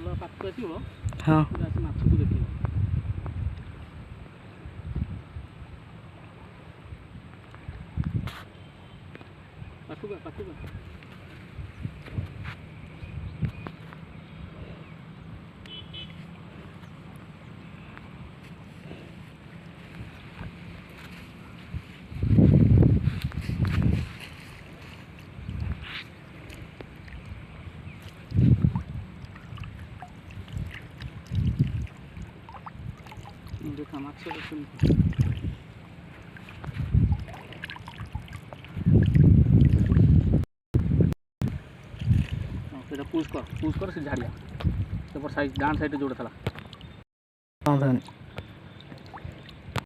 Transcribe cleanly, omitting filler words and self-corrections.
ଜାଲ ପାଖକୁ ଆସିବ ହଁ ପୁରା ଆସି ମାଛକୁ ଦେଖିବ। ପାଖକୁ ପାଖକୁ देखा माछ ସେଇଟା ପୁସ୍ କର ସେ ଝାଡ଼ିଆ ସେପଟ ସାଇଜ୍ ଡାହାଣ ସାଇଡ଼୍ରେ ଯୋଉଟା ଥିଲା। ହଁ ଧନି